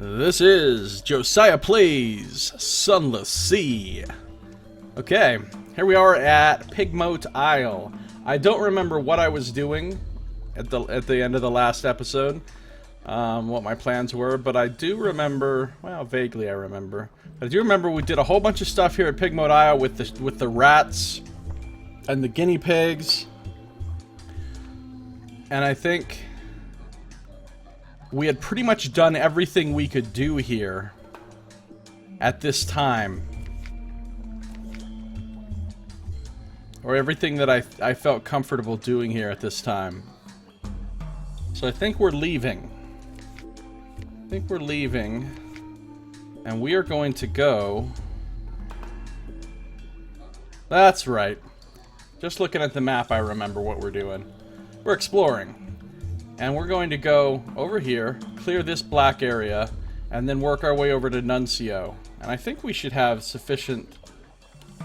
This is Josiah Plays Sunless Sea. Okay, here we are at Pigmote Isle. I don't remember what I was doing at the end of the last episode, what my plans were, but I do remember, well, vaguely I remember. But I do remember we did a whole bunch of stuff here at Pigmote Isle with the rats and the guinea pigs. And I think we had pretty much done everything we could do here at this time. Or everything that I felt comfortable doing here at this time. So I think we're leaving. And we are going to go... That's right. Just looking at the map, I remember what we're doing. We're exploring. And we're going to go over here, clear this black area, and then work our way over to Nuncio. And I think we should have sufficient...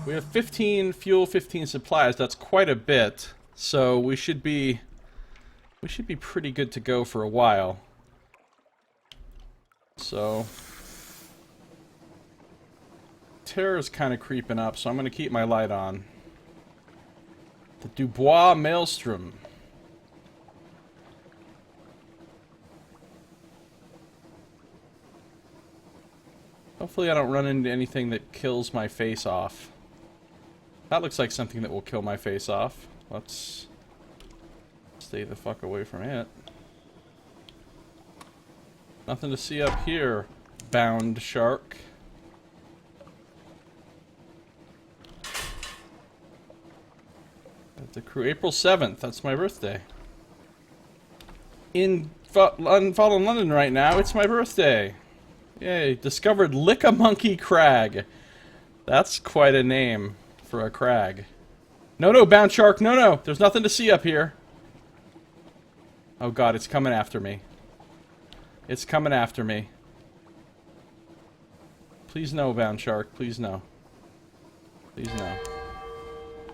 We have 15 fuel, 15 supplies. That's quite a bit. So we should be pretty good to go for a while. So... Terror's kind of creeping up, so I'm going to keep my light on. The Dubois Maelstrom. Hopefully I don't run into anything that kills my face off. That looks like something that will kill my face off. Let's stay the fuck away from it. Nothing to see up here, bound shark. At the crew, April 7th, that's my birthday. In Fallen London right now, it's my birthday. Yay, discovered Lick-a-Monkey Crag. That's quite a name for a crag. No, bound shark, no, there's nothing to see up here. Oh god, it's coming after me. It's coming after me. Please no, bound shark, please no. Please no.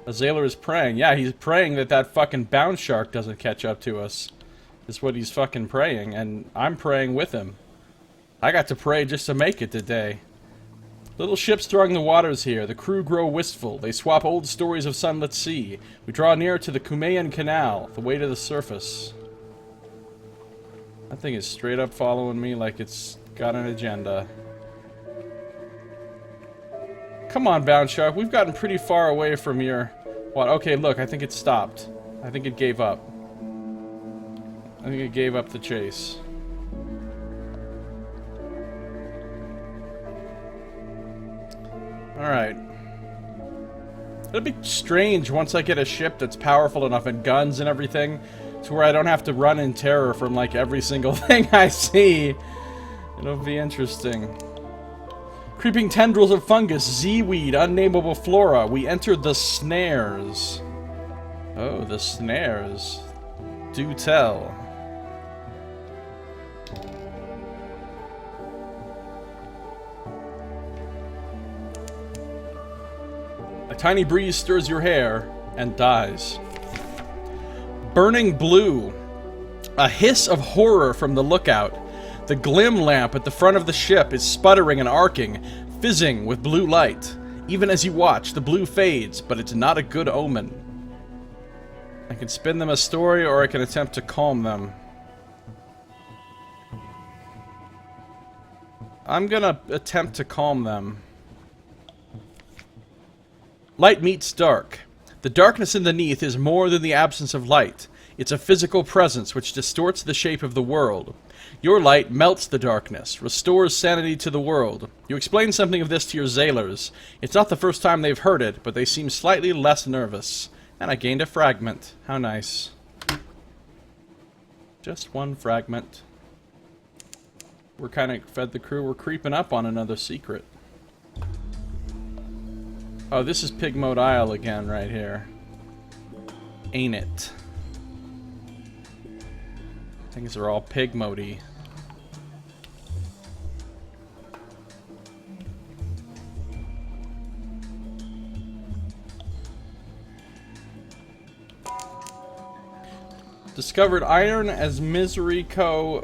A Zaylor is praying. Yeah, he's praying that that fucking bound shark doesn't catch up to us. Is what he's fucking praying, and I'm praying with him. I got to pray just to make it today. Little ships throng the waters here. The crew grow wistful. They swap old stories of Sunless Sea. We draw near to the Cumaean Canal, the way to the surface. That thing is straight up following me like it's got an agenda. Come on, bound shark. We've gotten pretty far away from your... What? Okay, look. I think it stopped. I think it gave up. I think it gave up the chase. Alright. It'll be strange once I get a ship that's powerful enough and guns and everything to where I don't have to run in terror from like every single thing I see. It'll be interesting. Creeping tendrils of fungus, Z-weed, unnameable flora. We entered the snares. Oh, the snares. Do tell. A tiny breeze stirs your hair and dies. Burning blue. A hiss of horror from the lookout. The glim lamp at the front of the ship is sputtering and arcing, fizzing with blue light. Even as you watch, the blue fades, but it's not a good omen. I can spin them a story, or I can attempt to calm them. I'm gonna attempt to calm them. Light meets dark. The darkness underneath is more than the absence of light. It's a physical presence which distorts the shape of the world. Your light melts the darkness, restores sanity to the world. You explain something of this to your Zaylors. It's not the first time they've heard it, but they seem slightly less nervous. And I gained a fragment. How nice. Just one fragment. We're kind of fed the crew. We're creeping up on another secret. Oh, this is Pigmote Isle again right here. Ain't it? Things are all Pigmote-y. Discovered iron as Misery Co.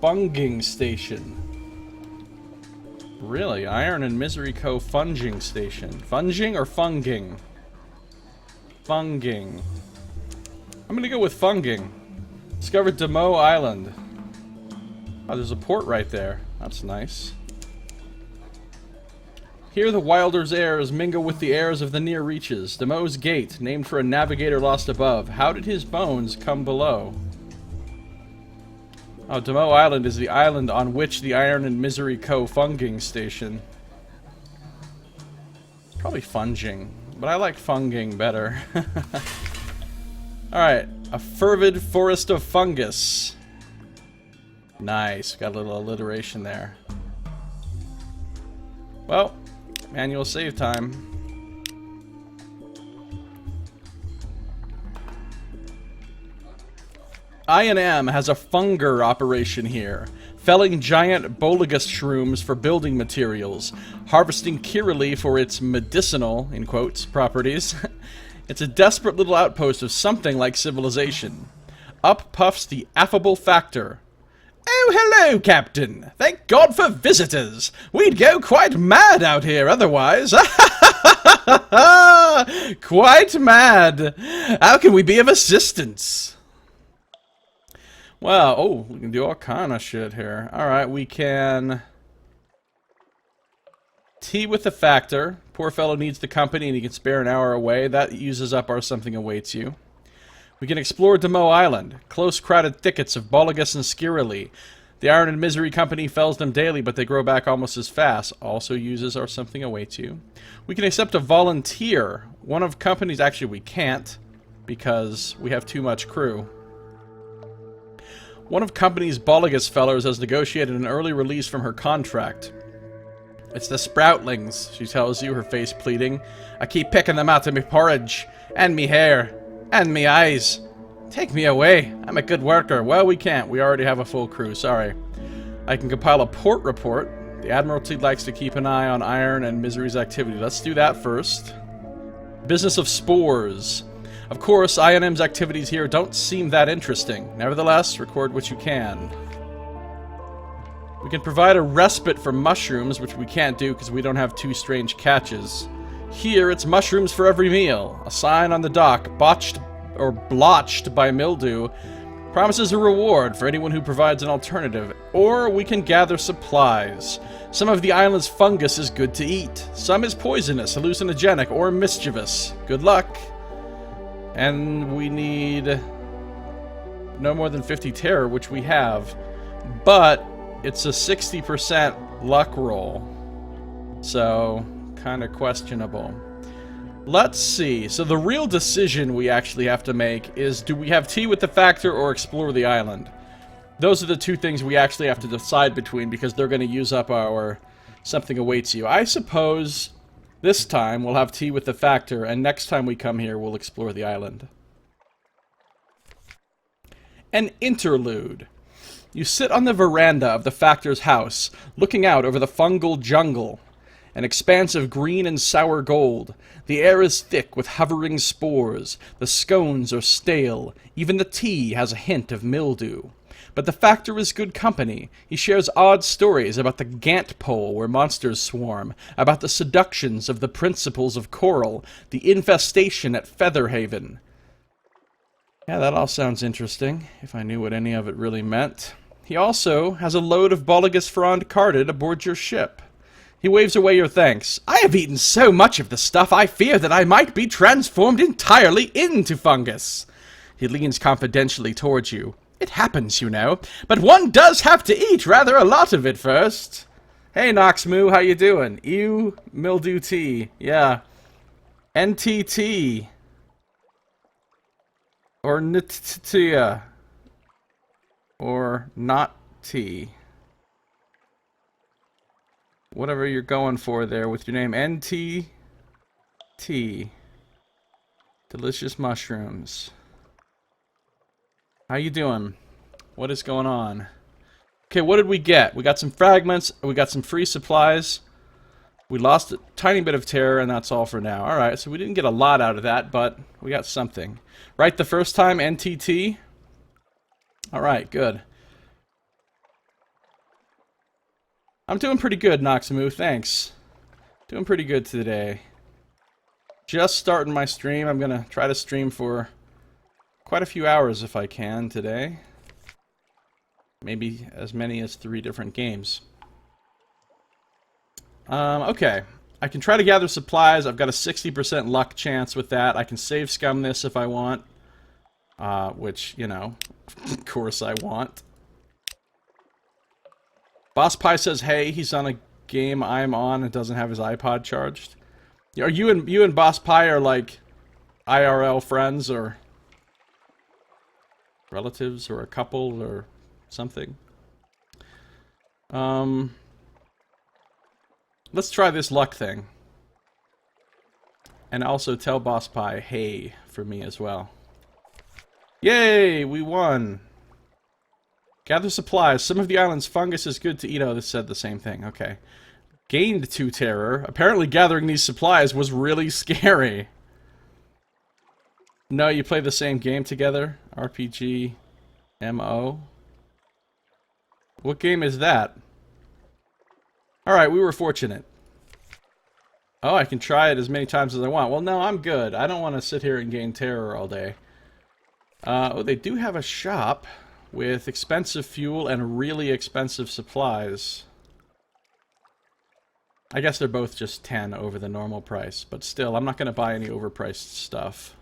Bunging Station. Really? Iron and Misery Co. Funging Station. Funging or funging? Funging. I'm gonna go with funging. Discovered Demo Island. Oh, there's a port right there. That's nice. Here the Wilder's airs mingle with the airs of the near reaches. Demo's Gate, named for a navigator lost above. How did his bones come below? Oh, Demo Island is the island on which the Iron and Misery Co. Funging Station. Probably funging, but I like funging better. Alright, a fervid forest of fungus. Nice, got a little alliteration there. Well, manual save time. I&M has a funger operation here, felling giant bolagus shrooms for building materials, harvesting Kirili for its medicinal, in quotes, properties. It's a desperate little outpost of something like civilization. Up puffs the affable Factor. Oh, hello, Captain. Thank God for visitors. We'd go quite mad out here otherwise. Quite mad. How can we be of assistance? Well, oh, we can do all kind of shit here. Alright, we can... Tea with the Factor. Poor fellow needs the company and he can spare an hour away. That uses up our something awaits you. We can explore Demo Island. Close crowded thickets of Bolagus and Skirili. The Iron and Misery Company fells them daily, but they grow back almost as fast. Also uses our something awaits you. We can accept a volunteer. One of companies... Actually, we can't, because we have too much crew. One of company's Bolagus fellers has negotiated an early release from her contract. It's the Sproutlings, she tells you, her face pleading. I keep picking them out of me porridge, and me hair, and me eyes. Take me away. I'm a good worker. Well, we can't. We already have a full crew. Sorry. I can compile a port report. The Admiralty likes to keep an eye on Iron and Misery's activity. Let's do that first. Business of spores. Of course, I&M's activities here don't seem that interesting. Nevertheless, record what you can. We can provide a respite for mushrooms, which we can't do because we don't have two strange catches. Here, it's mushrooms for every meal. A sign on the dock, botched or blotched by mildew, promises a reward for anyone who provides an alternative. Or we can gather supplies. Some of the island's fungus is good to eat. Some is poisonous, hallucinogenic, or mischievous. Good luck. And we need no more than 50 terror, which we have. But it's a 60% luck roll. So, kind of questionable. Let's see. So the real decision we actually have to make is, do we have tea with the Factor or explore the island? Those are the two things we actually have to decide between, because they're going to use up our something awaits you. I suppose this time we'll have tea with the Factor, and next time we come here we'll explore the island. An interlude. You sit on the veranda of the Factor's house, looking out over the fungal jungle. An expanse of green and sour gold. The air is thick with hovering spores. The scones are stale. Even the tea has a hint of mildew. But the Factor is good company. He shares odd stories about the Gant Pole where monsters swarm, about the seductions of the principles of coral, the infestation at Featherhaven. Yeah, that all sounds interesting, if I knew what any of it really meant. He also has a load of Bolagus frond carded aboard your ship. He waves away your thanks. I have eaten so much of the stuff I fear that I might be transformed entirely into fungus. He leans confidentially towards you. It happens, you know, but one does have to eat rather a lot of it first. Hey, Noxmoo, how you doing? Ew, mildew tea. Yeah. NTT. Or NTT. Or not tea. Whatever you're going for there with your name. NTT. Delicious mushrooms. How you doing? What is going on? Okay, what did we get? We got some fragments. We got some free supplies. We lost a tiny bit of terror, and that's all for now. Alright, so we didn't get a lot out of that, but we got something. Right the first time, NTT? Alright, good. I'm doing pretty good, Noxamu, thanks. Doing pretty good today. Just starting my stream. I'm gonna try to stream for quite a few hours if I can today. Maybe as many as 3 different games. Okay. I can try to gather supplies. I've got a 60% luck chance with that. I can save scum this if I want. Which, you know, of course I want. Boss Pie says, hey, he's on a game I'm on and doesn't have his iPod charged. Are you and Boss Pie are like IRL friends or relatives or a couple or something? Let's try this luck thing. And also tell Boss Pie, hey, for me as well. Yay, we won. Gather supplies. Some of the island's fungus is good to eat. Oh, this said the same thing. Okay. Gained 2 terror. Apparently gathering these supplies was really scary. No, you play the same game together? RPG, MO. What game is that? Alright, we were fortunate. Oh, I can try it as many times as I want. Well, no, I'm good. I don't want to sit here and gain terror all day. Oh, they do have a shop with expensive fuel and really expensive supplies. I guess they're both just 10 over the normal price, but still, I'm not going to buy any overpriced stuff.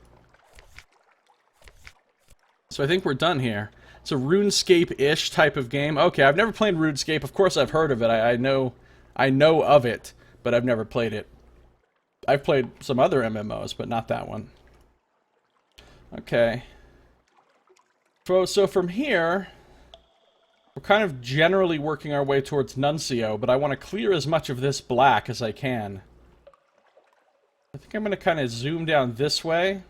So I think we're done here. It's a RuneScape-ish type of game. Okay, I've never played RuneScape. Of course I've heard of it. I know of it, but I've never played it. I've played some other MMOs, but not that one. Okay. So from here, we're kind of generally working our way towards Nuncio, but I want to clear as much of this black as I can. I think I'm going to kind of zoom down this way,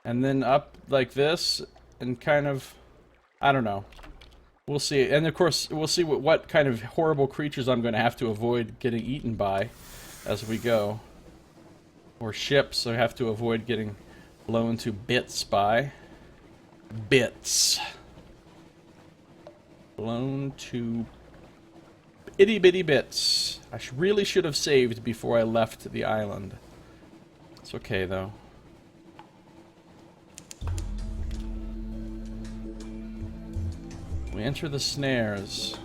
and then up like this, and kind of, I don't know. We'll see. And of course, we'll see what kind of horrible creatures I'm going to have to avoid getting eaten by as we go. Or ships I have to avoid getting blown to bits by. Bits. Blown to itty bitty bits. I really should have saved before I left the island. It's okay though. We enter the snares.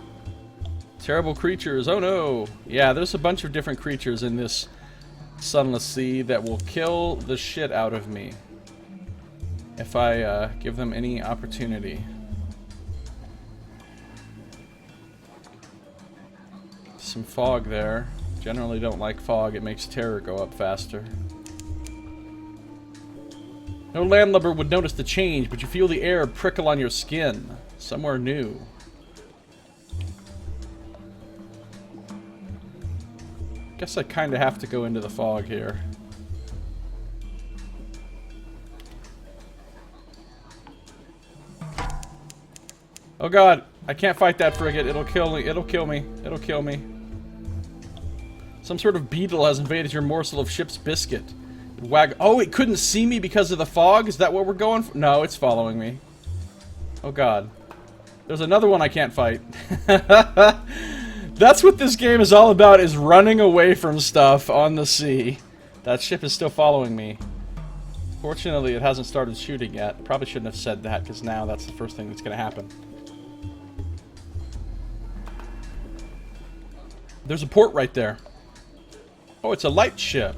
Terrible creatures. Oh no! Yeah, there's a bunch of different creatures in this Sunless Sea that will kill the shit out of me if I give them any opportunity. Some fog there. Generally don't like fog. It makes terror go up faster. No landlubber would notice the change, but you feel the air prickle on your skin. Somewhere new. Guess I kind of have to go into the fog here. Oh god, I can't fight that frigate. It'll kill me. It'll kill me. It'll kill me. Some sort of beetle has invaded your morsel of ship's biscuit. Oh, it couldn't see me because of the fog? Is that what we're going for? No, it's following me. Oh god. There's another one I can't fight. That's what this game is all about, is running away from stuff on the sea. That ship is still following me. Fortunately, it hasn't started shooting yet. Probably shouldn't have said that, because now that's the first thing that's going to happen. There's a port right there. Oh, it's a light ship.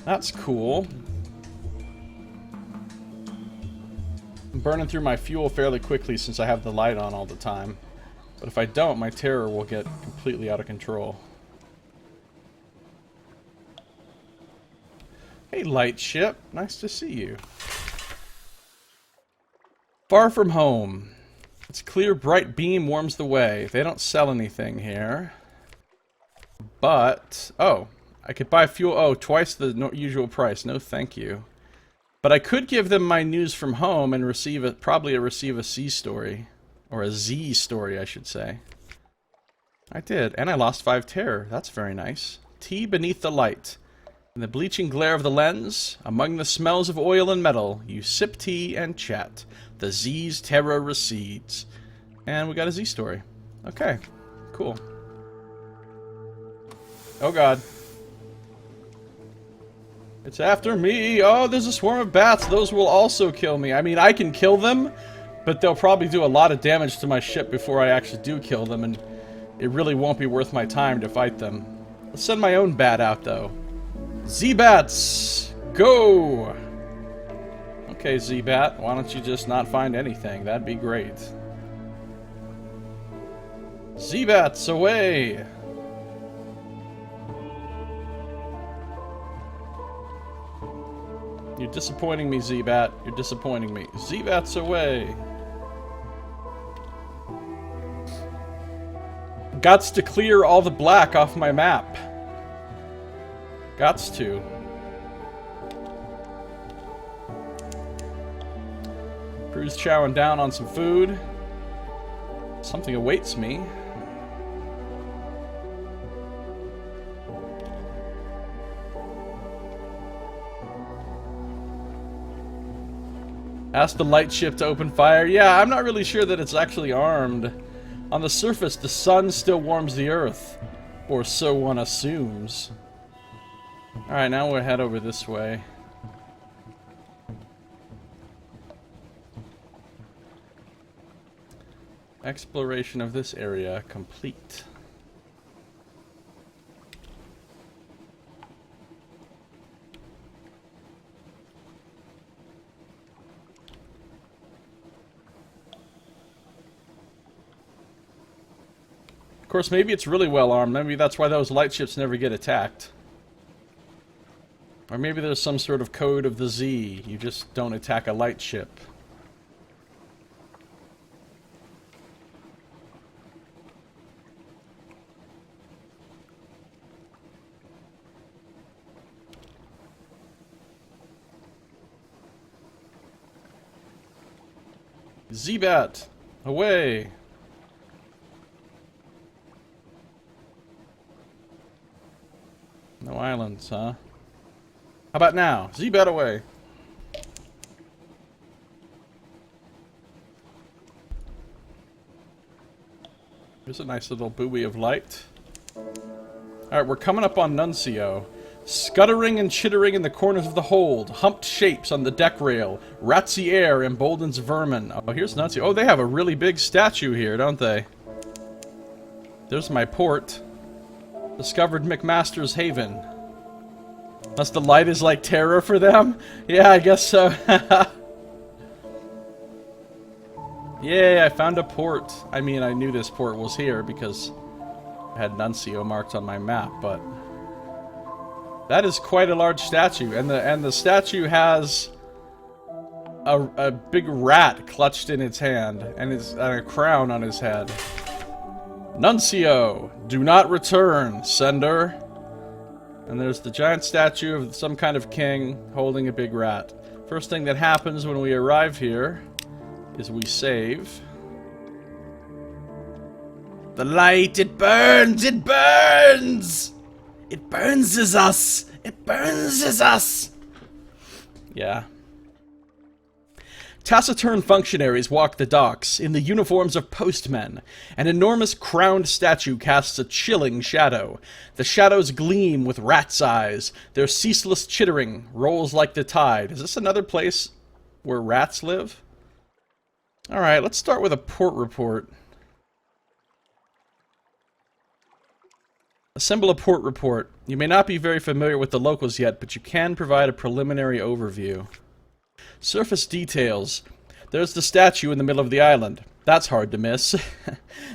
That's cool. I'm burning through my fuel fairly quickly since I have the light on all the time. But if I don't, my terror will get completely out of control. Hey, light ship. Nice to see you. Far from home. Its clear, bright beam warms the way. They don't sell anything here. But... oh, I could buy fuel. Oh, twice the usual price. No, thank you. But I could give them my news from home and probably receive a C story. Or a Z story, I should say. I did. And I lost 5 terror. That's very nice. Tea beneath the light. In the bleaching glare of the lens, among the smells of oil and metal, you sip tea and chat. The Z's terror recedes. And we got a Z story. Okay. Cool. Oh god. It's after me! Oh, there's a swarm of bats! Those will also kill me. I mean, I can kill them, but they'll probably do a lot of damage to my ship before I actually do kill them, and it really won't be worth my time to fight them. Let's send my own bat out, though. Z-Bats! Go! Okay, Z-Bat, why don't you just not find anything? That'd be great. Z-Bats, away! You're disappointing me, Z-Bat. You're disappointing me. Z-Bats away! Gots to clear all the black off my map. Gots to. Crew's chowing down on some food. Something awaits me. Ask the light ship to open fire. Yeah, I'm not really sure that it's actually armed. On the surface, the sun still warms the earth. Or so one assumes. Alright, now we'll head over this way. Exploration of this area complete. Of course, maybe it's really well armed. Maybe that's why those light ships never get attacked. Or maybe there's some sort of code of the Z. You just don't attack a light ship. Z-Bat! Away! No islands, huh? How about now? Z-Bat away! Here's a nice little buoy of light. Alright, we're coming up on Nuncio. Scuttering and chittering in the corners of the hold, humped shapes on the deck rail, ratsy air emboldens vermin. Oh, here's Nuncio. Oh, they have a really big statue here, don't they? There's my port. Discovered McMaster's Haven. Unless the light is like terror for them? Yeah, I guess so. Yay, I found a port. I mean, I knew this port was here because I had Nuncio marked on my map, but that is quite a large statue, and the statue has a big rat clutched in its hand, and a crown on his head. Nuncio, do not return, sender. And there's the giant statue of some kind of king holding a big rat. First thing that happens when we arrive here is we save. The light, it burns! It burns! It burns as us! It burns as us! Yeah. Taciturn functionaries walk the docks in the uniforms of postmen. An enormous crowned statue casts a chilling shadow. The shadows gleam with rat's eyes. Their ceaseless chittering rolls like the tide. Is this another place where rats live? Alright, let's start with a port report. Assemble a port report. You may not be very familiar with the locals yet, but you can provide a preliminary overview. Surface details. There's the statue in the middle of the island. That's hard to miss.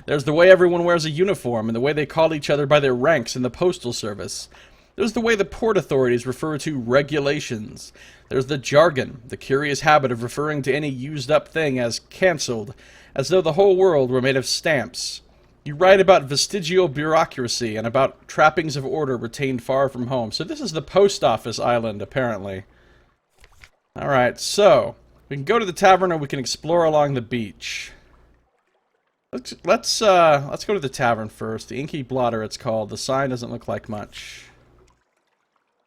There's the way everyone wears a uniform and the way they call each other by their ranks in the postal service. There's the way the port authorities refer to regulations. There's the jargon, the curious habit of referring to any used-up thing as cancelled, as though the whole world were made of stamps. You write about vestigial bureaucracy and about trappings of order retained far from home. So this is the post office island, apparently. Alright, so we can go to the tavern or we can explore along the beach. Let's go to the tavern first. The Inky Blotter, it's called. The sign doesn't look like much.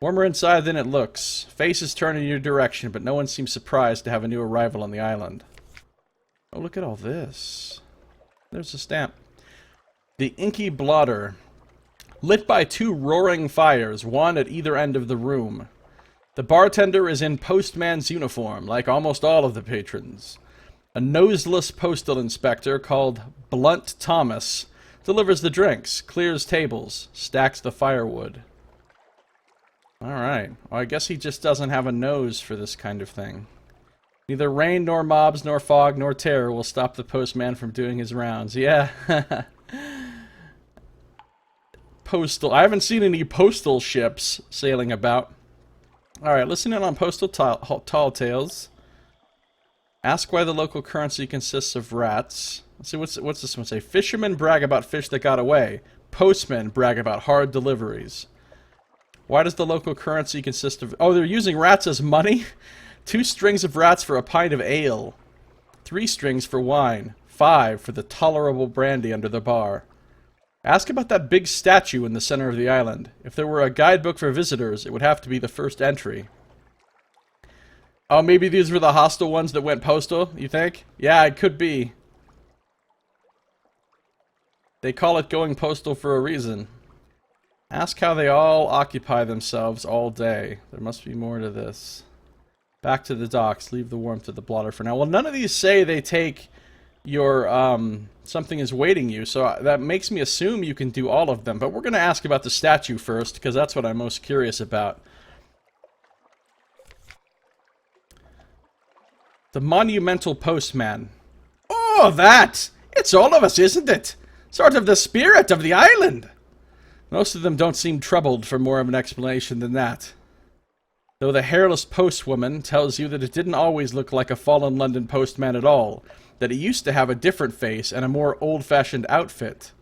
Warmer inside than it looks. Faces turn in your direction, but no one seems surprised to have a new arrival on the island. Oh, look at all this. There's a stamp. The Inky Blotter. lit by two roaring fires, one at either end of the room. The bartender is in postman's uniform, like almost all of the patrons. A noseless postal inspector called Blunt Thomas delivers the drinks, clears tables, stacks the firewood. Alright, well I guess he just doesn't have a nose for this kind of thing. Neither rain, nor mobs, nor fog, nor terror will stop the postman from doing his rounds. Yeah. Postal. I haven't seen any postal ships sailing about. Alright, listen in on postal tall tales. Ask why the local currency consists of rats. Let's see, what's this one say? Fishermen brag about fish that got away. Postmen brag about hard deliveries. Why does the local currency consist of... Oh, they're using rats as money? 2 strings of rats for a pint of ale. 3 strings for wine. 5 for the tolerable brandy under the bar. Ask about that big statue in the center of the island. If there were a guidebook for visitors, it would have to be the first entry. Oh, maybe these were the hostile ones that went postal, you think? Yeah, it could be. They call it going postal for a reason. Ask how they all occupy themselves all day. There must be more to this. Back to the docks. Leave the warmth of the blotter for now. Well, none of these say they take your, something is waiting you, so that makes me assume you can do all of them. But we're going to ask about the statue first, because that's what I'm most curious about. The monumental postman. Oh, that! It's all of us, isn't it? Sort of the spirit of the island. Most of them don't seem troubled for more of an explanation than that. Though the hairless postwoman tells you that it didn't always look like a fallen London postman at all, that it used to have a different face and a more old-fashioned outfit.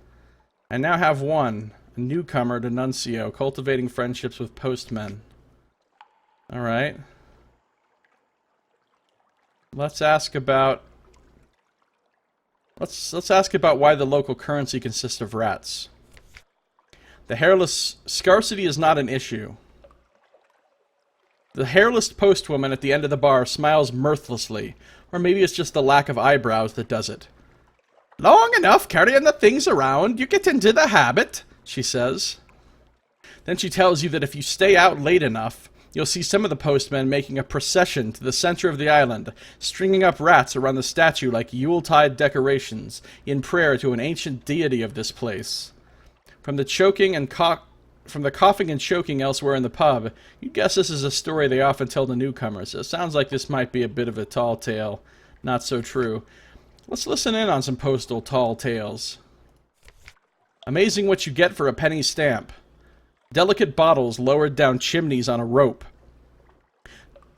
I now have one, a newcomer to Nuncio, cultivating friendships with postmen. Alright. Let's ask about... Let's ask about why the local currency consists of rats. The hairless... Scarcity is not an issue. The hairless postwoman at the end of the bar smiles mirthlessly. Or maybe it's just the lack of eyebrows that does it. Long enough carrying the things around, you get into the habit, she says. Then she tells you that if you stay out late enough, you'll see some of the postmen making a procession to the center of the island, stringing up rats around the statue like Yuletide decorations, in prayer to an ancient deity of this place. From the choking and from the coughing and choking elsewhere in the pub, you'd guess this is a story they often tell to newcomers. It sounds like this might be a bit of a tall tale. Not so true. Let's listen in on some postal tall tales. Amazing what you get for a penny stamp. Delicate bottles lowered down chimneys on a rope.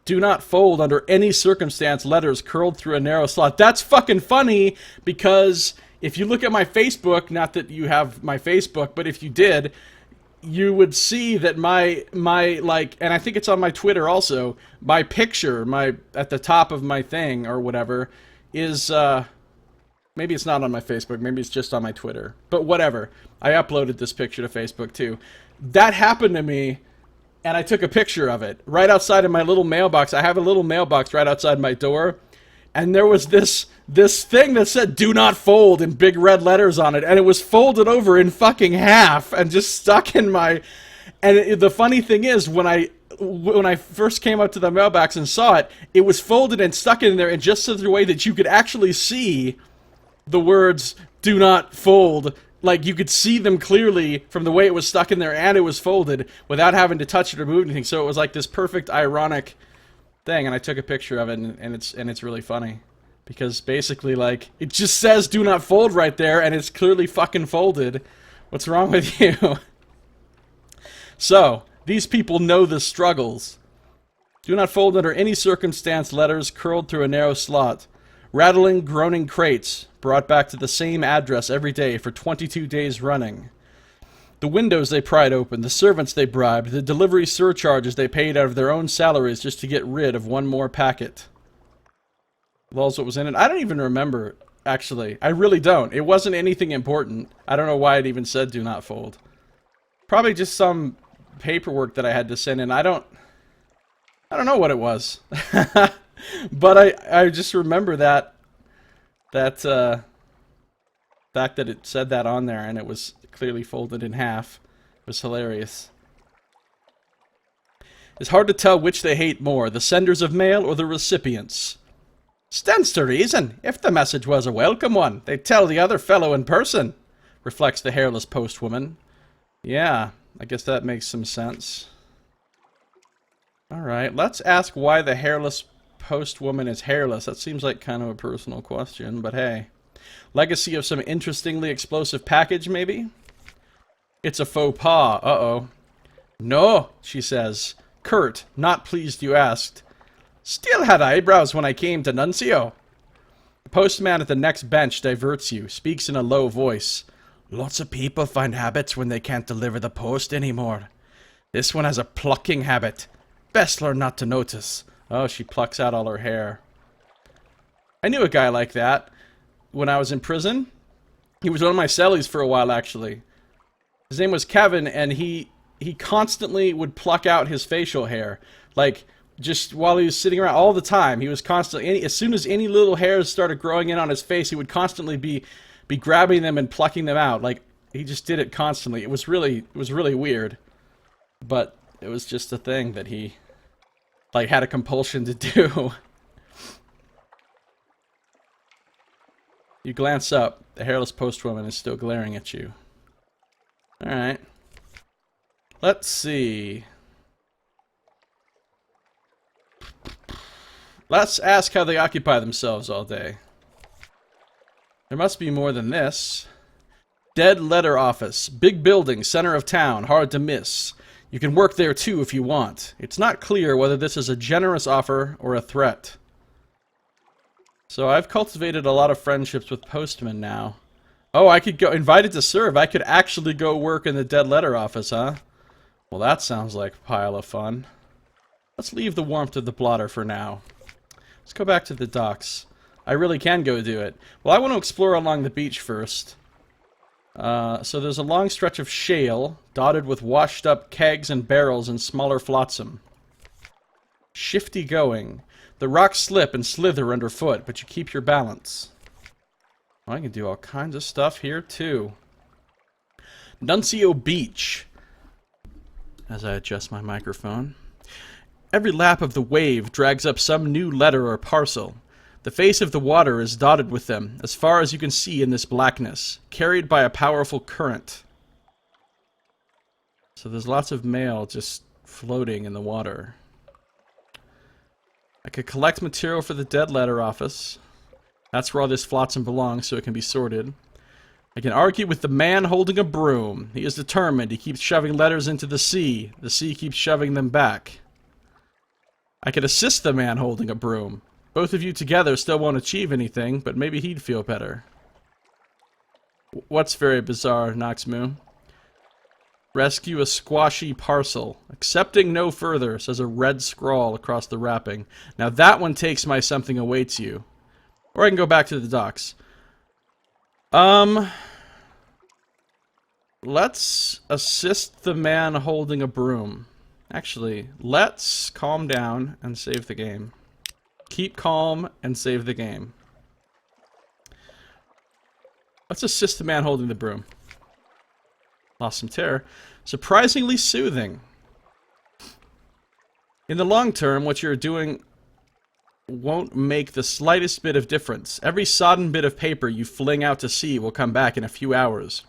Do not fold under any circumstance letters curled through a narrow slot. That's fucking funny, because if you look at my Facebook, not that you have my Facebook, but if you did, you would see that my like, and I think it's on my Twitter also, my picture, at the top of my thing, or whatever, is, maybe it's not on my Facebook, maybe it's just on my Twitter. But whatever. I uploaded this picture to Facebook too. That happened to me, and I took a picture of it. Right outside of my little mailbox. I have a little mailbox right outside my door. And there was this thing that said, "Do not fold," in big red letters on it. And it was folded over in fucking half and just stuck in my... And the funny thing is, when I first came up to the mailbox and saw it, it was folded and stuck in there in just such a way that you could actually see the words, "Do not fold." Like, you could see them clearly from the way it was stuck in there, and it was folded without having to touch it or move anything. So it was like this perfect ironic thing, and I took a picture of it, and it's really funny. Because basically, like, it just says "do not fold" right there, and it's clearly fucking folded. What's wrong with you? So, these people know the struggles. Do not fold under any circumstance letters curled through a narrow slot. Rattling, groaning crates, brought back to the same address every day for 22 days running. The windows they pried open, the servants they bribed, the delivery surcharges they paid out of their own salaries just to get rid of one more packet. Lul's what was in it. I don't even remember, actually. I really don't. It wasn't anything important. I don't know why it even said "do not fold." Probably just some paperwork that I had to send in. I don't know what it was. But I just remember that fact that it said that on there, and it was clearly folded in half. was hilarious. It's hard to tell which they hate more, the senders of mail or the recipients. Stands to reason. If the message was a welcome one, they'd tell the other fellow in person, reflects the hairless postwoman. Yeah, I guess that makes some sense. Alright, let's ask why the hairless postwoman is hairless. That seems like kind of a personal question, but hey. Legacy of some interestingly explosive package, maybe? It's a faux pas. Uh-oh. No, she says. Curt, not pleased you asked. Still had eyebrows when I came to Nuncio. The postman at the next bench diverts you, speaks in a low voice. Lots of people find habits when they can't deliver the post anymore. This one has a plucking habit. Best learn not to notice. Oh, she plucks out all her hair. I knew a guy like that when I was in prison. He was one of my cellies for a while, actually. His name was Kevin, and he constantly would pluck out his facial hair. Like, just while he was sitting around all the time. He was constantly, as soon as any little hairs started growing in on his face, he would constantly be grabbing them and plucking them out. Like, he just did it constantly. It was really weird. But it was just a thing that he, like, had a compulsion to do. You glance up. The hairless postwoman is still glaring at you. Alright. Let's see. Let's ask how they occupy themselves all day. There must be more than this. Dead letter office. Big building, center of town, hard to miss. You can work there too if you want. It's not clear whether this is a generous offer or a threat. So I've cultivated a lot of friendships with postmen now. Oh, I could go, invited to serve, I could actually go work in the dead letter office, huh? Well, that sounds like a pile of fun. Let's leave the warmth of the blotter for now. Let's go back to the docks. I really can go do it. Well, I want to explore along the beach first. So there's a long stretch of shale, dotted with washed-up kegs and barrels and smaller flotsam. Shifty going. The rocks slip and slither underfoot, but you keep your balance. Well, I can do all kinds of stuff here, too. Nuncio Beach. As I adjust my microphone. Every lap of the wave drags up some new letter or parcel. The face of the water is dotted with them, as far as you can see in this blackness, carried by a powerful current. So there's lots of mail just floating in the water. I could collect material for the dead letter office. That's where all this flotsam belongs, so it can be sorted. I can argue with the man holding a broom. He is determined. He keeps shoving letters into the sea. The sea keeps shoving them back. I could assist the man holding a broom. Both of you together still won't achieve anything, but maybe he'd feel better. What's very bizarre, Noxmoo? Rescue a squashy parcel. Accepting no further, says a red scrawl across the wrapping. Now that one takes my something awaits you. Or I can go back to the docks. Let's assist the man holding a broom. Actually, let's calm down and save the game. Keep calm and save the game. Let's assist the man holding the broom. Lost some terror. Surprisingly soothing. In the long term, what you're doing won't make the slightest bit of difference. Every sodden bit of paper you fling out to sea will come back in a few hours.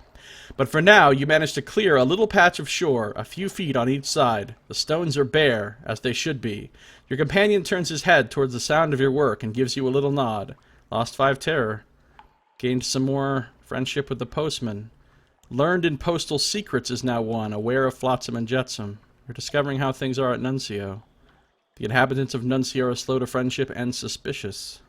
But for now, you manage to clear a little patch of shore, a few feet on each side. The stones are bare, as they should be. Your companion turns his head towards the sound of your work and gives you a little nod. Lost 5 terror. Gained some more friendship with the postman. Learned in postal secrets is now 1, aware of flotsam and jetsam. You're discovering how things are at Nuncio. The inhabitants of Nuncio are slow to friendship and suspicious.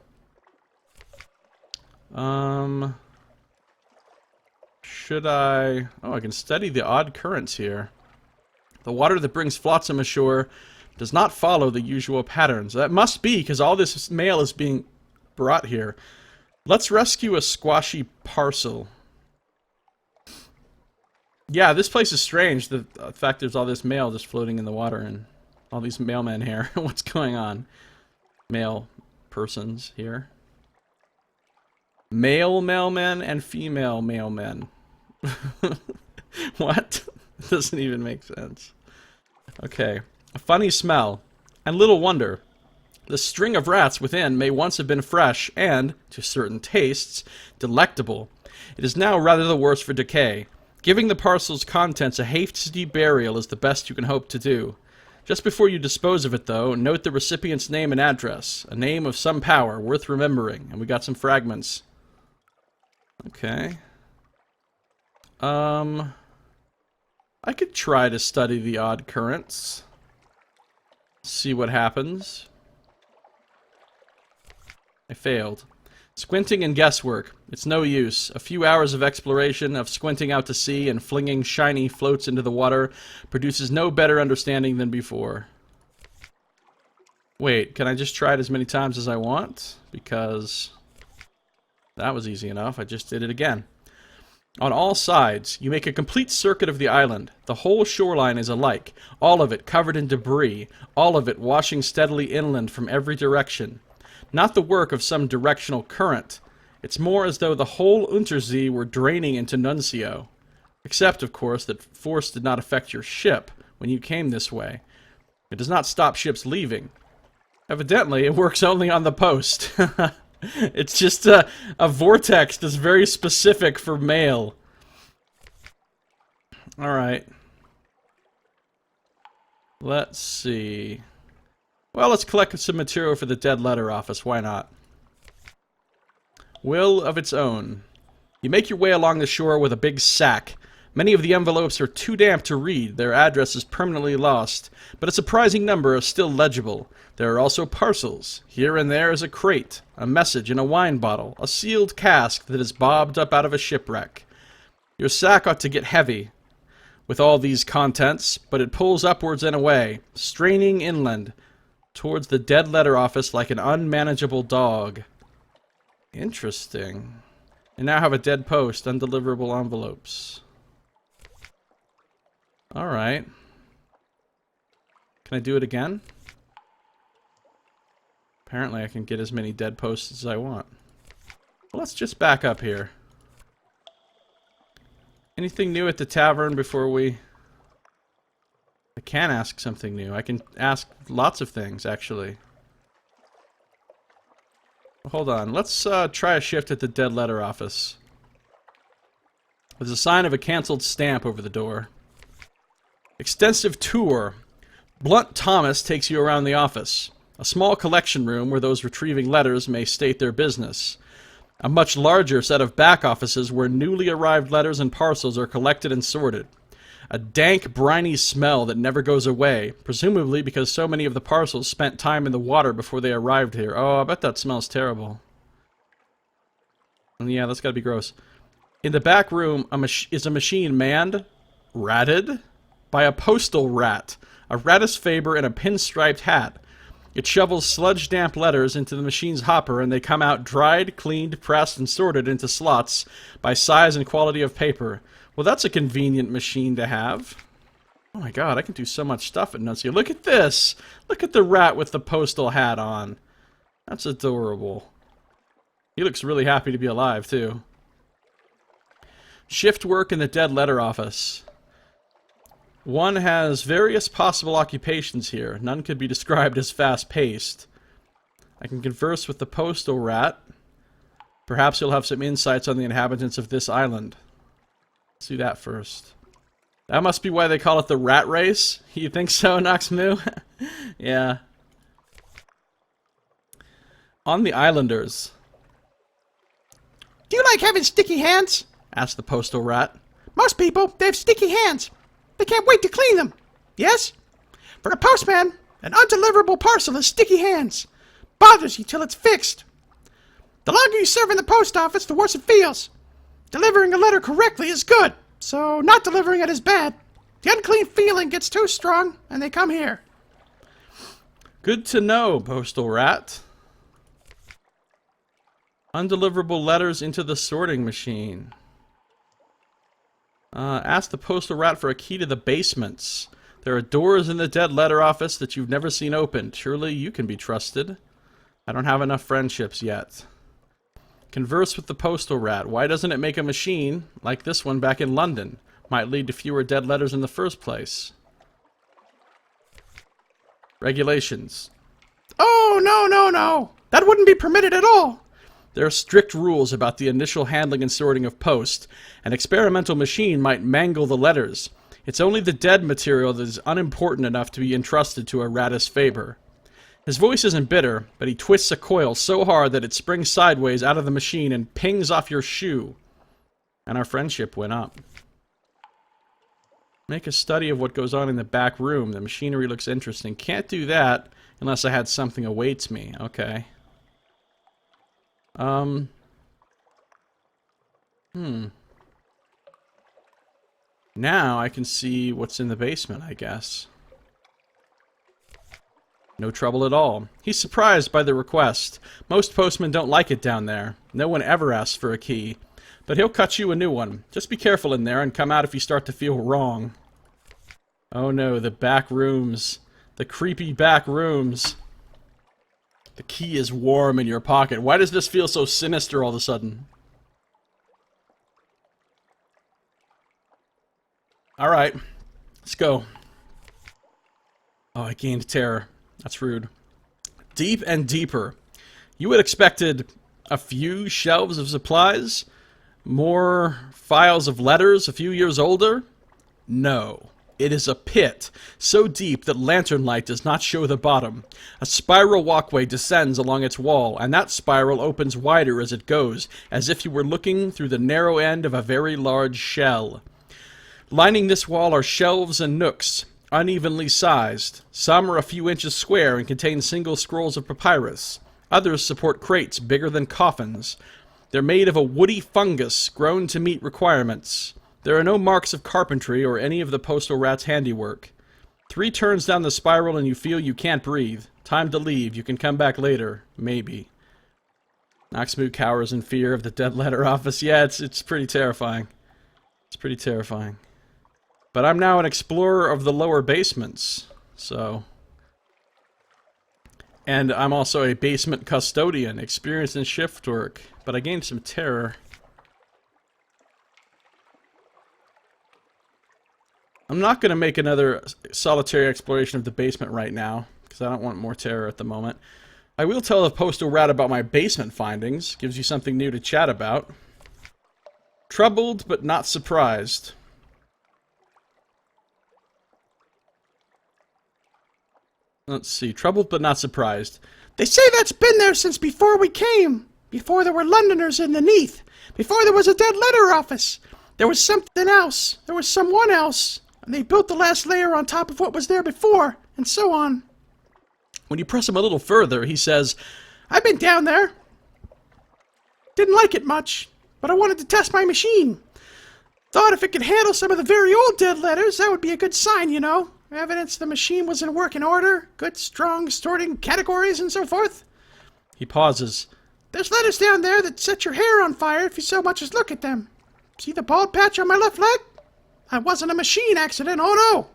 Should I... Oh, I can study the odd currents here. The water that brings flotsam ashore does not follow the usual patterns. That must be, because all this mail is being brought here. Let's rescue a squashy parcel. Yeah, this place is strange. The fact there's all this mail just floating in the water and all these mailmen here. What's going on? Male persons here. Male mailmen and female mailmen. What? It doesn't even make sense. Okay. A funny smell. And little wonder. The string of rats within may once have been fresh and, to certain tastes, delectable. It is now rather the worse for decay. Giving the parcel's contents a hasty burial is the best you can hope to do. Just before you dispose of it, though, note the recipient's name and address. A name of some power, worth remembering. And we got some fragments. Okay. I could try to study the odd currents. See what happens. I failed. Squinting and guesswork. It's no use. A few hours of exploration, of squinting out to sea and flinging shiny floats into the water, produces no better understanding than before. Wait, can I just try it as many times as I want? Because that was easy enough. I just did it again. On all sides, you make a complete circuit of the island. The whole shoreline is alike, all of it covered in debris, all of it washing steadily inland from every direction. Not the work of some directional current. It's more as though the whole Unterzee were draining into Nuncio. Except, of course, that force did not affect your ship when you came this way. It does not stop ships leaving. Evidently, it works only on the post. It's just a vortex that's very specific for mail. Alright. Let's see. Well, let's collect some material for the dead letter office. Why not? Will of its own. You make your way along the shore with a big sack. Many of the envelopes are too damp to read. Their address is permanently lost, but a surprising number are still legible. There are also parcels. Here and there is a crate, a message in a wine bottle, a sealed cask that is bobbed up out of a shipwreck. Your sack ought to get heavy with all these contents, but it pulls upwards and away, straining inland towards the dead letter office like an unmanageable dog. Interesting. I now have a dead post, undeliverable envelopes. Alright. Can I do it again? Apparently I can get as many dead posts as I want. Well, let's just back up here. Anything new at the tavern before we... I can ask something new. I can ask lots of things, actually. Hold on. Let's try a shift at the dead letter office. There's a sign of a cancelled stamp over the door. Extensive tour. Blunt Thomas takes you around the office. A small collection room where those retrieving letters may state their business. A much larger set of back offices where newly arrived letters and parcels are collected and sorted. A dank, briny smell that never goes away, presumably because so many of the parcels spent time in the water before they arrived here. Oh, I bet that smells terrible. Yeah, that's gotta be gross. In the back room is a machine manned, ratted, by a postal rat, a Ratus Faber in a pinstriped hat. It shovels sludge-damp letters into the machine's hopper, and they come out dried, cleaned, pressed, and sorted into slots by size and quality of paper. Well, that's a convenient machine to have. Oh my god, I can do so much stuff at Nuncio. Look at this! Look at the rat with the postal hat on. That's adorable. He looks really happy to be alive, too. Shift work in the dead letter office. One has various possible occupations here. None could be described as fast-paced. I can converse with the postal rat. Perhaps he'll have some insights on the inhabitants of this island. Let's do that first. That must be why they call it the rat race? You think so, Noxmoo? Yeah. On the islanders. Do you like having sticky hands? Asked the postal rat. Most people, they have sticky hands. They can't wait to clean them. Yes? For a postman, an undeliverable parcel is sticky hands. Bothers you till it's fixed. The longer you serve in the post office, the worse it feels. Delivering a letter correctly is good, so not delivering it is bad. The unclean feeling gets too strong, and they come here. Good to know, postal rat. Undeliverable letters into the sorting machine. Ask the postal rat for a key to the basements. There are doors in the dead letter office that you've never seen opened. Surely you can be trusted. I don't have enough friendships yet. Converse with the postal rat. Why doesn't it make a machine like this one back in London? Might lead to fewer dead letters in the first place. Regulations. Oh, no, no, no. That wouldn't be permitted at all. There are strict rules about the initial handling and sorting of post. An experimental machine might mangle the letters. It's only the dead material that is unimportant enough to be entrusted to a Ratus Faber. His voice isn't bitter, but he twists a coil so hard that it springs sideways out of the machine and pings off your shoe. And our friendship went up. Make a study of what goes on in the back room. The machinery looks interesting. Can't do that unless I had something awaits me. Okay. Now I can see what's in the basement, I guess. No trouble at all. He's surprised by the request. Most postmen don't like it down there. No one ever asks for a key. But he'll cut you a new one. Just be careful in there and come out if you start to feel wrong. Oh no, the back rooms. The creepy back rooms. The key is warm in your pocket. Why does this feel so sinister all of a sudden? Alright, let's go. Oh, I gained terror. That's rude. Deep and deeper. You had expected a few shelves of supplies? More files of letters a few years older? No. It is a pit, so deep that lantern light does not show the bottom. A spiral walkway descends along its wall, and that spiral opens wider as it goes, as if you were looking through the narrow end of a very large shell. Lining this wall are shelves and nooks, unevenly sized. Some are a few inches square and contain single scrolls of papyrus. Others support crates bigger than coffins. They're made of a woody fungus grown to meet requirements. There are no marks of carpentry or any of the postal rat's handiwork. 3 turns down the spiral and you feel you can't breathe. Time to leave. You can come back later. Maybe. Noxmoot cowers in fear of the dead letter office. Yeah, it's pretty terrifying. It's pretty terrifying. But I'm now an explorer of the lower basements, so... And I'm also a basement custodian, experienced in shift work, but I gained some terror. I'm not going to make another solitary exploration of the basement right now, because I don't want more terror at the moment. I will tell the postal rat about my basement findings, gives you something new to chat about. Troubled, but not surprised. Let's see. Troubled but not surprised. They say that's been there since before we came. Before there were Londoners in the Neath. Before there was a dead letter office. There was something else. There was someone else. And they built the last layer on top of what was there before. And so on. When you press him a little further, he says, I've been down there. Didn't like it much. But I wanted to test my machine. Thought if it could handle some of the very old dead letters, that would be a good sign, you know. Evidence the machine was in working order, good, strong, sorting categories, and so forth. He pauses. There's letters down there that set your hair on fire if you so much as look at them. See the bald patch on my left leg? That wasn't a machine accident, oh no!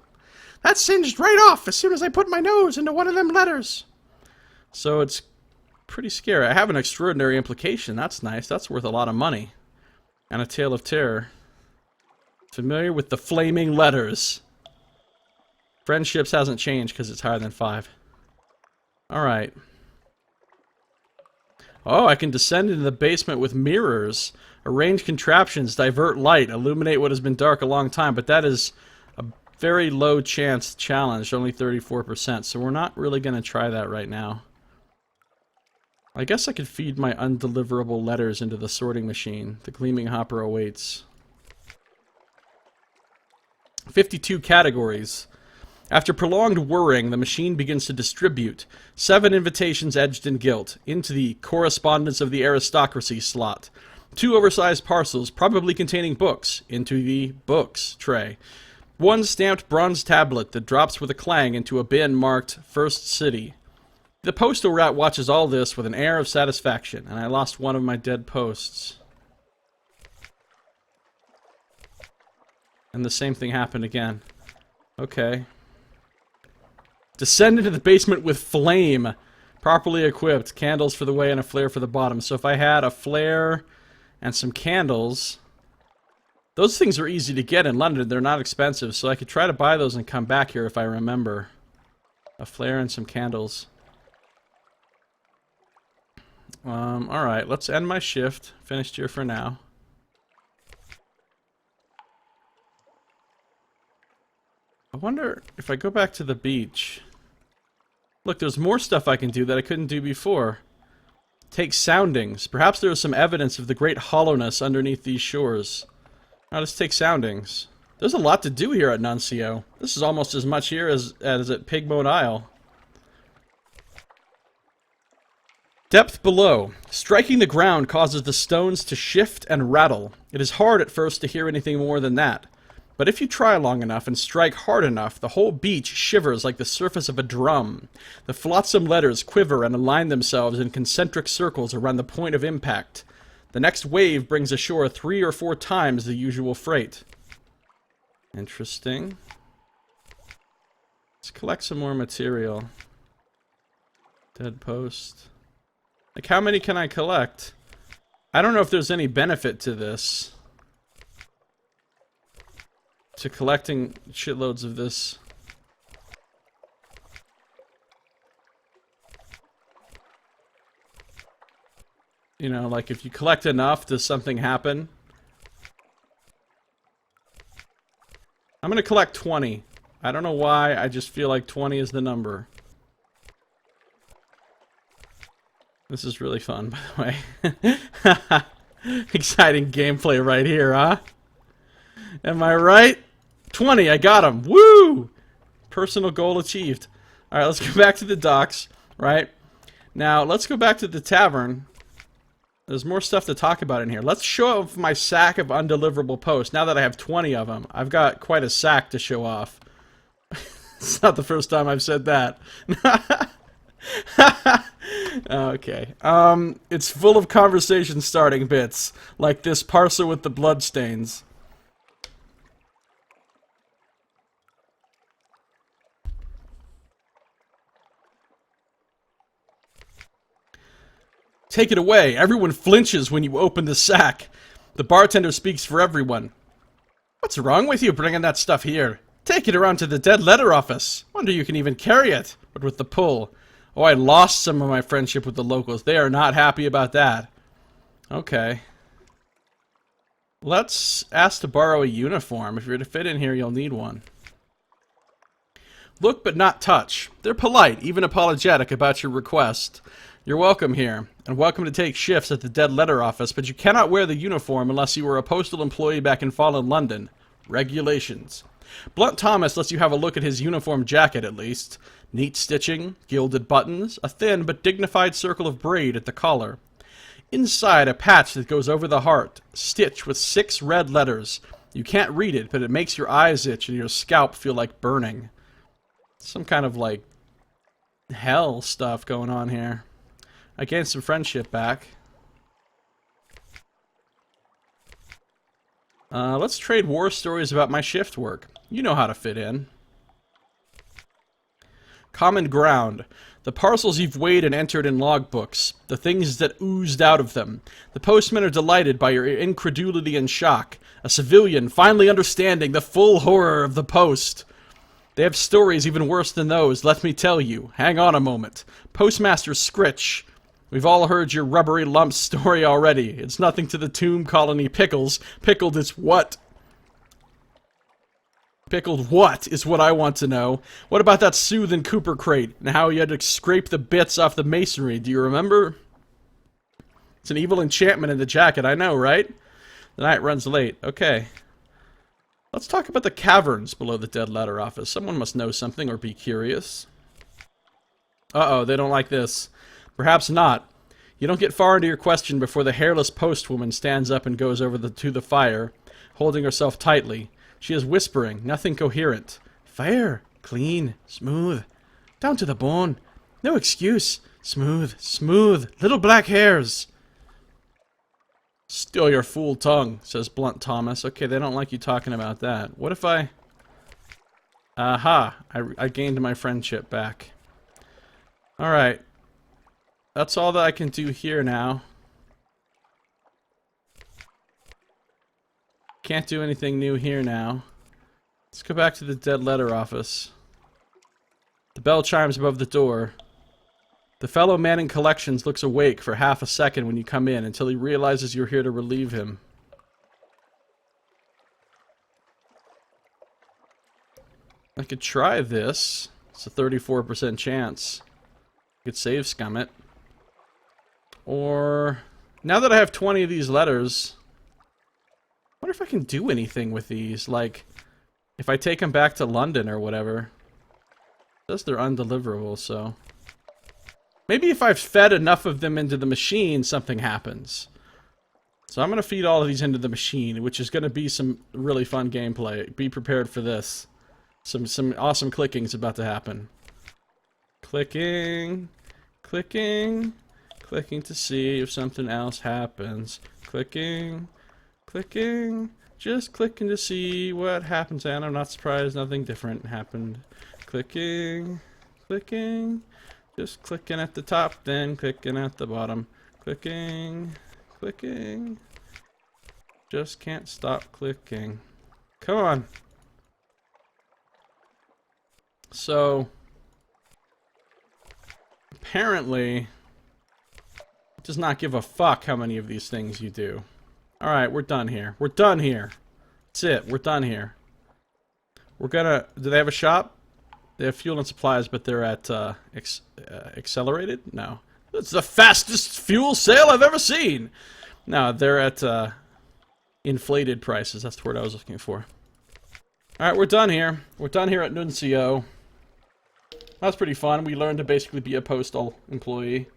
That singed right off as soon as I put my nose into one of them letters. So it's pretty scary. I have an extraordinary implication. That's nice. That's worth a lot of money. And a tale of terror. Familiar with the flaming letters. Friendships hasn't changed because it's higher than 5. Alright. Oh, I can descend into the basement with mirrors. Arrange contraptions, divert light, illuminate what has been dark a long time. But that is a very low chance challenge, only 34%. So we're not really going to try that right now. I guess I could feed my undeliverable letters into the sorting machine. The gleaming hopper awaits. 52 categories. After prolonged whirring, the machine begins to distribute 7 invitations edged in gilt into the correspondence of the aristocracy slot. 2 oversized parcels, probably containing books, into the books tray. 1 stamped bronze tablet that drops with a clang into a bin marked First City. The postal rat watches all this with an air of satisfaction, and I lost one of my dead posts. And the same thing happened again. Okay. Descend into the basement with flame. Properly equipped. Candles for the way and a flare for the bottom. So if I had a flare and some candles, Those things are easy to get in London. They're not expensive, so I could try to buy those and come back here if I remember. A flare and some candles. Alright, let's end my shift. Finished here for now. I wonder if I go back to the beach. Look, there's more stuff I can do that I couldn't do before. Take soundings. Perhaps there is some evidence of the great hollowness underneath these shores. Now let's take soundings. There's a lot to do here at Nuncio. This is almost as much here as at Pigmode Isle. Depth below. Striking the ground causes the stones to shift and rattle. It is hard at first to hear anything more than that. But if you try long enough and strike hard enough, the whole beach shivers like the surface of a drum. The flotsam letters quiver and align themselves in concentric circles around the point of impact. The next wave brings ashore 3 or 4 times the usual freight. Interesting. Let's collect some more material. Dead post. Like, how many can I collect? I don't know if there's any benefit to this. To collecting shitloads of this. You know, like if you collect enough, does something happen? I'm gonna collect 20. I don't know why, I just feel like 20 is the number. This is really fun, by the way. Exciting gameplay right here, huh? Am I right? 20, I got him. Woo! Personal goal achieved. Alright, let's go back to the docks, right? Now, let's go back to the tavern. There's more stuff to talk about in here. Let's show off my sack of undeliverable posts. Now that I have 20 of them, I've got quite a sack to show off. It's not the first time I've said that. Okay. It's full of conversation starting bits, like this parcel with the bloodstains. Take it away. Everyone flinches when you open the sack. The bartender speaks for everyone. What's wrong with you bringing that stuff here? Take it around to the dead letter office. Wonder you can even carry it. But with the pull. Oh, I lost some of my friendship with the locals. They are not happy about that. Okay. Let's ask to borrow a uniform. If you're to fit in here, you'll need one. Look but not touch. They're polite, even apologetic about your request. You're welcome here, and welcome to take shifts at the Dead Letter Office, but you cannot wear the uniform unless you were a postal employee back in fallen London. Regulations. Blunt Thomas lets you have a look at his uniform jacket, at least. Neat stitching, gilded buttons, a thin but dignified circle of braid at the collar. Inside, a patch that goes over the heart, stitched with 6 red letters. You can't read it, but it makes your eyes itch and your scalp feel like burning. Some kind of, like, hell stuff going on here. I gained some friendship back. Let's trade war stories about my shift work. You know how to fit in. Common ground. The parcels you've weighed and entered in logbooks. The things that oozed out of them. The postmen are delighted by your incredulity and shock. A civilian finally understanding the full horror of the post. They have stories even worse than those, let me tell you. Hang on a moment. Postmaster Scritch. We've all heard your rubbery lump story already. It's nothing to the tomb colony pickles. Pickled is what? Pickled what is what I want to know. What about that Sooth and Cooper crate, and how you had to scrape the bits off the masonry? Do you remember? It's an evil enchantment in the jacket, I know, right? The night runs late. Okay. Let's talk about the caverns below the Dead Letter Office. Someone must know something or be curious. Uh-oh, they don't like this. Perhaps not. You don't get far into your question before the hairless postwoman stands up and goes over to the fire, holding herself tightly. She is whispering, nothing coherent. Fire, clean, smooth, down to the bone. No excuse. Smooth, smooth, little black hairs. Still your fool tongue, says Blunt Thomas. Okay, they don't like you talking about that. What if I... Aha, I gained my friendship back. Alright. That's all that I can do here now. Can't do anything new here now. Let's go back to the dead letter office. The bell chimes above the door. The fellow man in collections looks awake for half a second when you come in until he realizes you're here to relieve him. I could try this. It's a 34% chance. I could save scum it. Or, now that I have 20 of these letters, I wonder if I can do anything with these. Like, if I take them back to London or whatever. It says they're undeliverable, so. Maybe if I've fed enough of them into the machine, something happens. So I'm going to feed all of these into the machine, which is going to be some really fun gameplay. Be prepared for this. Some awesome clicking's about to happen. Clicking, clicking, clicking to see if something else happens. Clicking, clicking, just clicking to see what happens, and I'm not surprised nothing different happened. Clicking, clicking, just clicking at the top, then clicking at the bottom. Clicking, clicking, just can't stop clicking. Come on. So, apparently, it does not give a fuck how many of these things you do. Alright, we're done here. We're done here. That's it. We're done here. We're gonna... Do they have a shop? They have fuel and supplies, but they're at, accelerated? No. It's the fastest fuel sale I've ever seen! No, they're at, inflated prices. That's the word I was looking for. Alright, we're done here. We're done here at Nuncio. That's pretty fun. We learned to basically be a postal employee.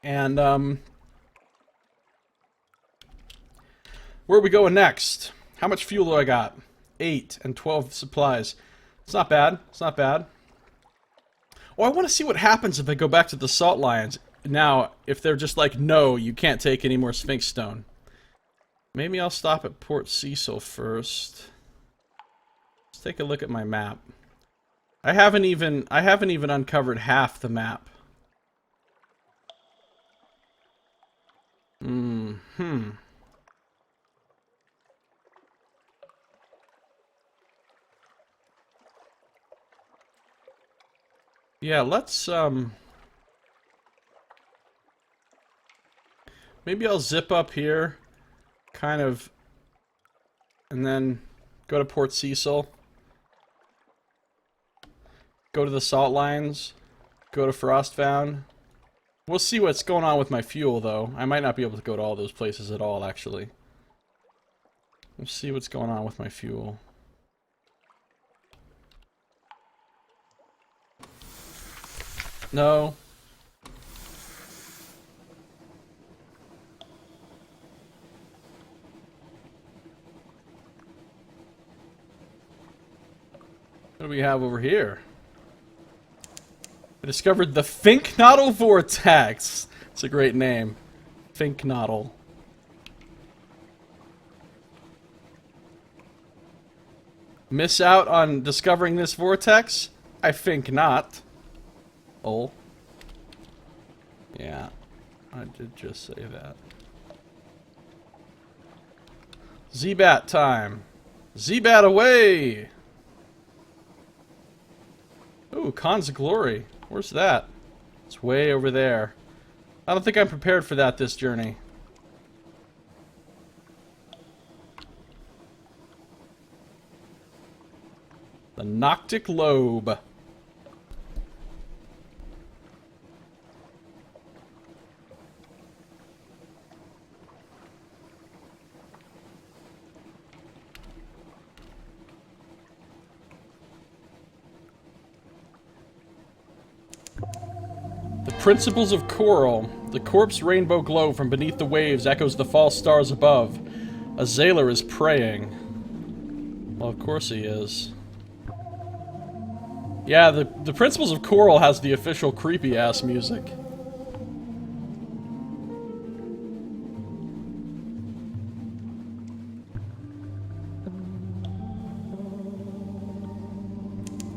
And, where are we going next? How much fuel do I got? 8 and 12 supplies. It's not bad. It's not bad. Oh, I want to see what happens if I go back to the salt lions. Now, if they're just like, no, you can't take any more Sphinx Stone. Maybe I'll stop at Port Cecil first. Let's take a look at my map. I haven't even uncovered half the map. Yeah, let's, maybe I'll zip up here, kind of, and then go to Port Cecil. Go to the Salt Lines. Go to Frostbound. We'll see what's going on with my fuel, though. I might not be able to go to all those places at all, actually. We'll see what's going on with my fuel. No. What do we have over here? I discovered the Finknottle Vortex. It's a great name. Finknottle. Miss out on discovering this vortex? I think not. Oh. Yeah. I did just say that. Z-Bat time. Z-Bat away! Ooh, Khan's Glory. Where's that? It's way over there. I don't think I'm prepared for that this journey. The Noctic Lobe. Principles of Coral. The corpse rainbow glow from beneath the waves echoes the false stars above. A Zaylor is praying. Well, of course he is. Yeah, the Principles of Coral has the official creepy-ass music.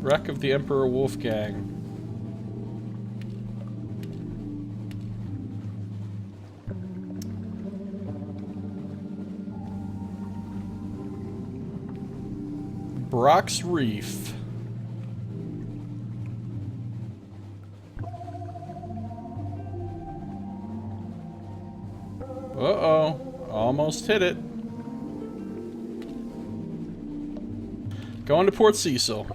Wreck of the Emperor Wolfgang. Brock's Reef. Uh-oh. Almost hit it. Going to Port Cecil.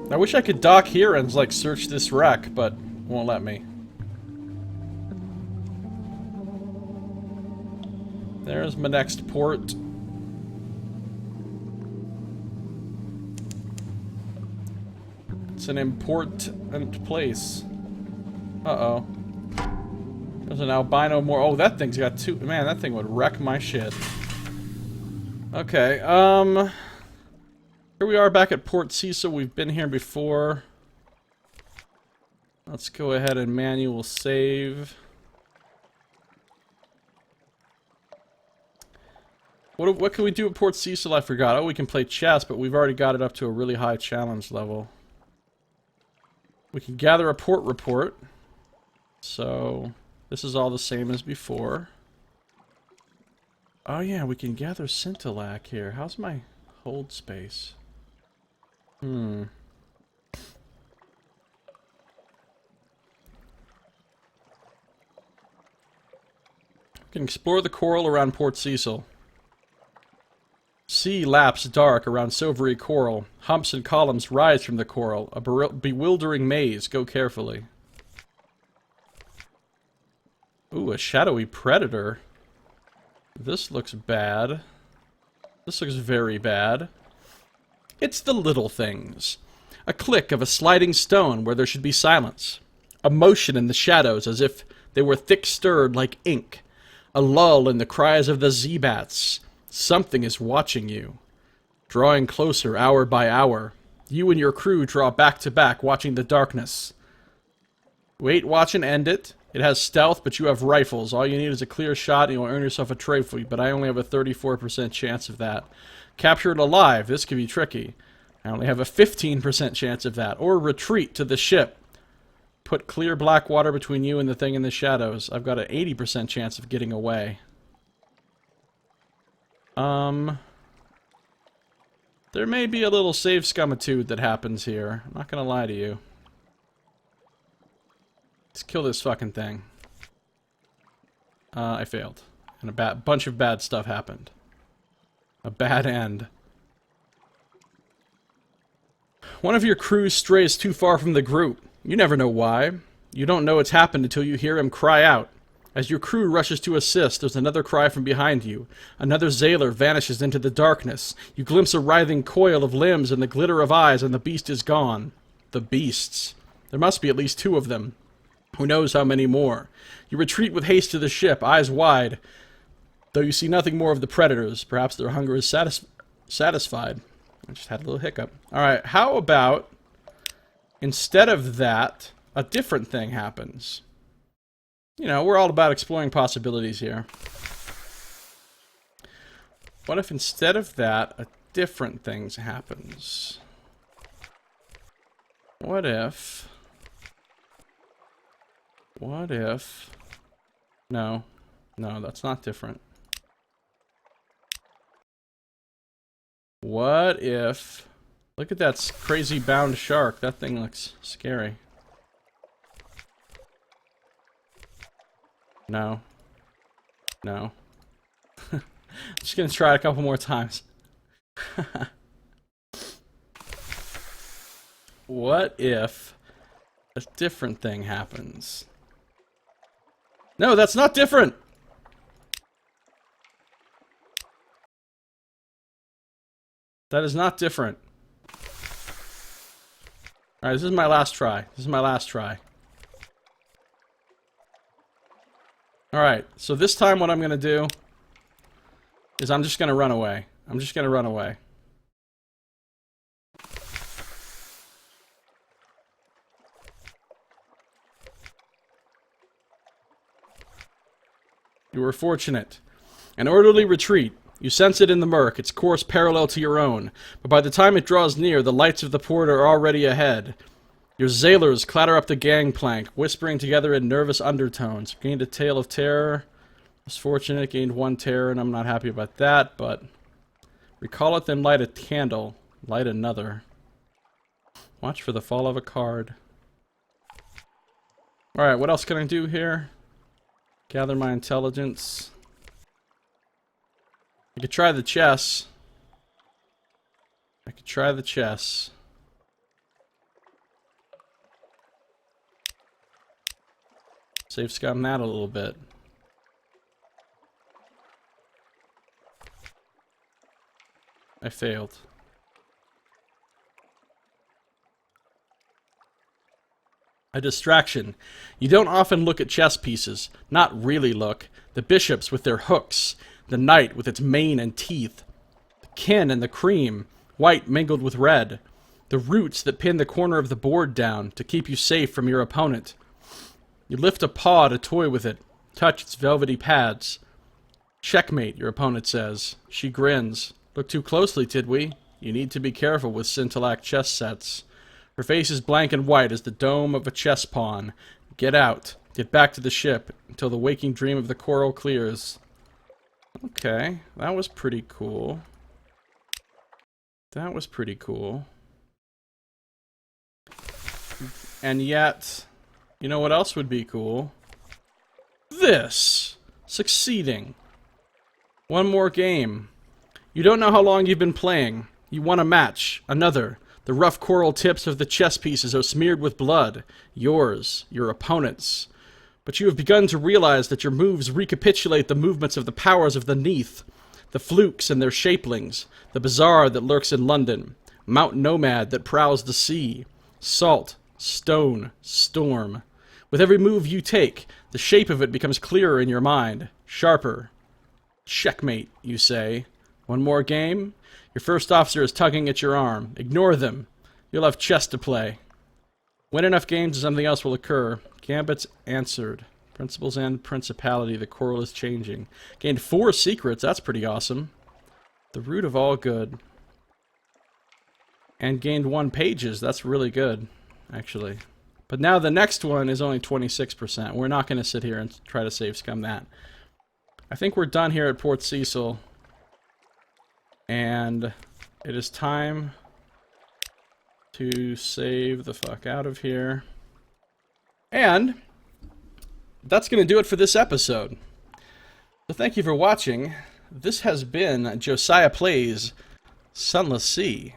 I wish I could dock here and, like, search this wreck, but won't let me. There's my next port. It's an important place. Uh-oh. There's an albino more. Oh, that thing's got two. Man, that thing would wreck my shit. Okay, here we are back at Port Cecil. We've been here before. Let's go ahead and manual save. What can we do at Port Cecil? I forgot. Oh, we can play chess, but we've already got it up to a really high challenge level. We can gather a port report. So, this is all the same as before. Oh yeah, we can gather Scintillac here. How's my hold space? We can explore the coral around Port Cecil. Sea laps dark around silvery coral. Humps and columns rise from the coral. A bewildering maze. Go carefully. Ooh, a shadowy predator. This looks bad. This looks very bad. It's the little things. A click of a sliding stone where there should be silence. A motion in the shadows as if they were thick-stirred like ink. A lull in the cries of the Z-bats. Something is watching you. Drawing closer hour by hour. You and your crew draw back to back, watching the darkness. Wait, watch, and end it. It has stealth, but you have rifles. All you need is a clear shot, and you'll earn yourself a trophy, but I only have a 34% chance of that. Capture it alive. This could be tricky. I only have a 15% chance of that. Or retreat to the ship. Put clear black water between you and the thing in the shadows. I've got an 80% chance of getting away. There may be a little save scumitude that happens here. I'm not gonna lie to you. Let's kill this fucking thing. I failed. And a bunch of bad stuff happened. A bad end. One of your crew strays too far from the group. You never know why. You don't know it's happened until you hear him cry out. As your crew rushes to assist, there's another cry from behind you. Another Zailor vanishes into the darkness. You glimpse a writhing coil of limbs and the glitter of eyes, and the beast is gone. The beasts. There must be at least 2 of them. Who knows how many more? You retreat with haste to the ship, eyes wide. Though you see nothing more of the predators, perhaps their hunger is satisfied. I just had a little hiccup. Alright, how about, instead of that, a different thing happens? You know, we're all about exploring possibilities here. What if instead of that, a different thing happens? What if... No. No, that's not different. What if... Look at that crazy bound shark. That thing looks scary. No. No. I'm just gonna try it a couple more times. What if a different thing happens? No, that's not different! That is not different. Alright, this is my last try. This is my last try. Alright, so this time what I'm gonna do is I'm just gonna run away. I'm just gonna run away. You were fortunate. An orderly retreat. You sense it in the murk, its course parallel to your own. But by the time it draws near, the lights of the port are already ahead. Your Zailors clatter up the gangplank, whispering together in nervous undertones. Gained a tale of terror. Was fortunate, gained 1 terror, and I'm not happy about that, but... Recall it, then light a candle. Light another. Watch for the fall of a card. Alright, what else can I do here? Gather my intelligence. I could try the chess. Save scum that a little bit. I failed. A distraction. You don't often look at chess pieces. Not really look. The bishops with their hooks. The knight with its mane and teeth. The kin and the cream. White mingled with red. The roots that pin the corner of the board down to keep you safe from your opponent. You lift a paw to toy with it. Touch its velvety pads. Checkmate, your opponent says. She grins. Look too closely, did we? You need to be careful with Scintillac chess sets. Her face is blank and white as the dome of a chess pawn. Get out. Get back to the ship until the waking dream of the coral clears. Okay, that was pretty cool. That was pretty cool. And yet, you know what else would be cool? This! Succeeding. One more game. You don't know how long you've been playing. You want a match. Another. The rough coral tips of the chess pieces are smeared with blood. Yours. Your opponent's. But you have begun to realize that your moves recapitulate the movements of the powers of the Neath. The flukes and their shapelings. The bazaar that lurks in London. Mount Nomad that prowls the sea. Salt. Stone. Storm. With every move you take, the shape of it becomes clearer in your mind. Sharper. Checkmate, you say. One more game? Your first officer is tugging at your arm. Ignore them. You'll have chess to play. Win enough games and something else will occur. Gambits answered. Principles and principality. The coral is changing. Gained 4 secrets. That's pretty awesome. The root of all good. And gained 1 pages. That's really good, actually. But now the next one is only 26%. We're not going to sit here and try to save scum that. I think we're done here at Port Cecil. And it is time to save the fuck out of here. And that's going to do it for this episode. So thank you for watching. This has been Josiah Plays Sunless Sea.